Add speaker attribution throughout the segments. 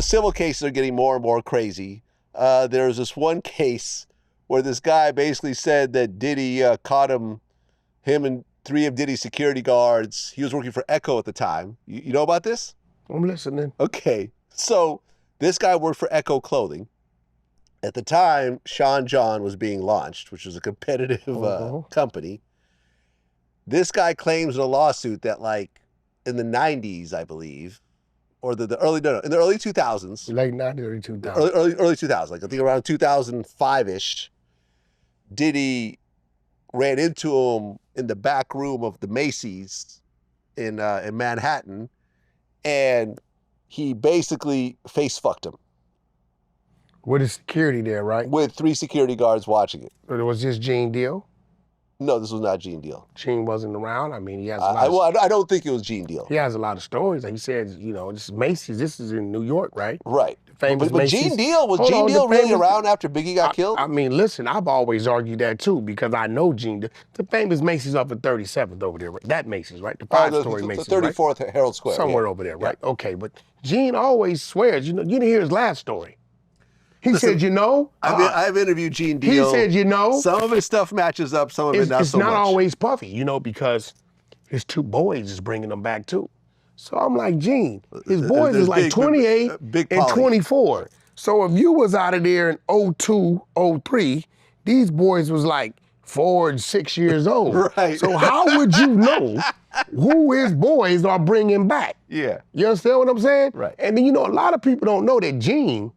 Speaker 1: civil cases are getting more and more crazy. There's this one case where this guy basically said that Diddy caught him and 3 of Diddy's security guards. He was working for Echo at the time. You know about this?
Speaker 2: I'm listening.
Speaker 1: Okay. So this guy worked for Echo Clothing. At the time, Sean John was being launched, which was a competitive company. This guy claims in a lawsuit that, like, in the 90s, I believe, or in the early 2000s.
Speaker 2: Late 90s, early 2000s.
Speaker 1: Early 2000s, like I think around 2005-ish, Diddy ran into him in the back room of the Macy's in Manhattan, and he basically face fucked him.
Speaker 2: With the security there, right?
Speaker 1: With 3 security guards watching it.
Speaker 2: But it was just Gene Deal?
Speaker 1: No, this was not Gene Deal.
Speaker 2: Gene wasn't around. I mean, he has a lot
Speaker 1: I don't think it was Gene Deal.
Speaker 2: He has a lot of stories. Like he said, you know, this is Macy's. This is in New York, right?
Speaker 1: Right.
Speaker 2: The famous
Speaker 1: but
Speaker 2: Macy's.
Speaker 1: Gene Deal, was Gene Deal really around after Biggie got killed?
Speaker 2: I mean, listen, I've always argued that too because I know Gene Deal. The famous Macy's up at 37th over there, right? That Macy's, right? The 5-story Macy's,
Speaker 1: the 34th
Speaker 2: right?
Speaker 1: Herald Square.
Speaker 2: Somewhere over there, right? Yeah. Okay, but Gene always swears, you didn't hear his last story. He said, you know.
Speaker 1: I've interviewed Gene Deal.
Speaker 2: He said, you know.
Speaker 1: Some of his stuff matches up, some of it not so much.
Speaker 2: It's not always Puffy, you know, because his 2 boys is bringing them back too. So I'm like, Gene, his boys is like 28 and 24. So if you was out of there in 02, 03, these boys was like 4 and 6 years old.
Speaker 1: Right.
Speaker 2: So how would you know who his boys are bringing back?
Speaker 1: Yeah.
Speaker 2: You understand what I'm saying?
Speaker 1: Right.
Speaker 2: And then, you know, a lot of people don't know that Gene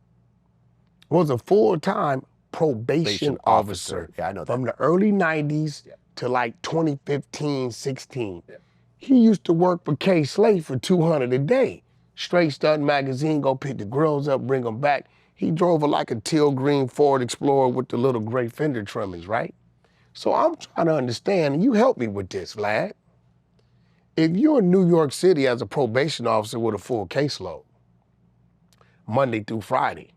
Speaker 2: was a full-time probation officer.
Speaker 1: Yeah, I know that.
Speaker 2: From the early 90s to like 2015, 16. Yeah. He used to work for Caseload for $200 a day. Straight Stud Magazine, go pick the girls up, bring them back. He drove like a teal green Ford Explorer with the little gray fender trimmings, right? So I'm trying to understand, and you help me with this, Vlad. If you're in New York City as a probation officer with a full caseload, Monday through Friday,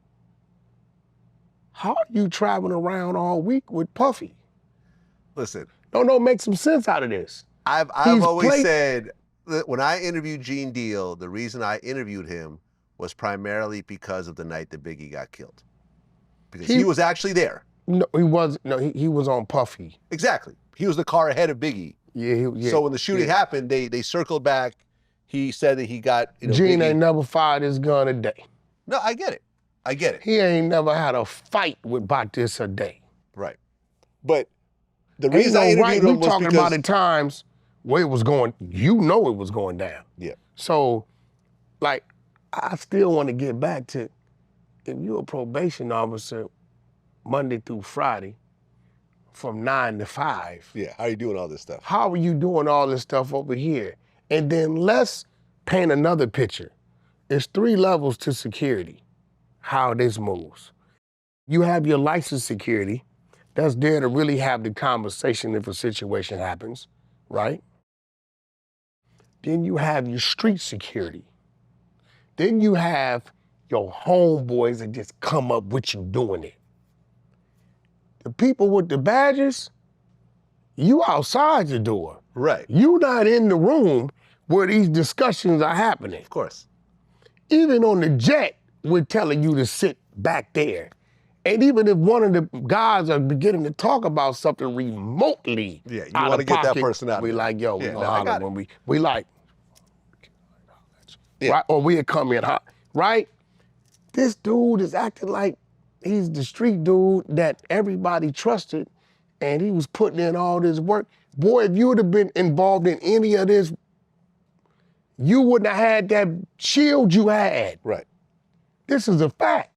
Speaker 2: how are you traveling around all week with Puffy?
Speaker 1: Listen.
Speaker 2: No, make some sense out of this.
Speaker 1: I've always said that when I interviewed Gene Deal, the reason I interviewed him was primarily because of the night that Biggie got killed. Because he was actually there.
Speaker 2: No, he wasn't. No, he was on Puffy.
Speaker 1: Exactly. He was the car ahead of Biggie.
Speaker 2: Yeah.
Speaker 1: So when the shooting happened, they circled back. He said that he got,
Speaker 2: Gene
Speaker 1: Biggie.
Speaker 2: ain't never fired his gun a day.
Speaker 1: No, I get it.
Speaker 2: He ain't never had a fight with about this a day.
Speaker 1: Right. But the reason I interviewed him was
Speaker 2: talking about the times where it was going, it was going down.
Speaker 1: Yeah.
Speaker 2: So, like, I still want to get back to, if you're a probation officer Monday through Friday from 9 to 5.
Speaker 1: Yeah, how are you doing all this stuff?
Speaker 2: How are you doing all this stuff over here? And then let's paint another picture. There's 3 levels to security. How this moves. You have your licensed security that's there to really have the conversation if a situation happens, right? Then you have your street security. Then you have your homeboys that just come up with you doing it. The people with the badges, you outside the door.
Speaker 1: Right.
Speaker 2: You not in the room where these discussions are happening.
Speaker 1: Of course.
Speaker 2: Even on the jet, we're telling you to sit back there. And even if one of the guys are beginning to talk about something remotely,
Speaker 1: you want to get that person out.
Speaker 2: We like, yo, we gonna holler when we like,
Speaker 1: yeah.
Speaker 2: Right? Or we'll come in hot, right? This dude is acting like he's the street dude that everybody trusted, and he was putting in all this work. Boy, if you would have been involved in any of this, you wouldn't have had that shield you had.
Speaker 1: Right.
Speaker 2: This is a fact.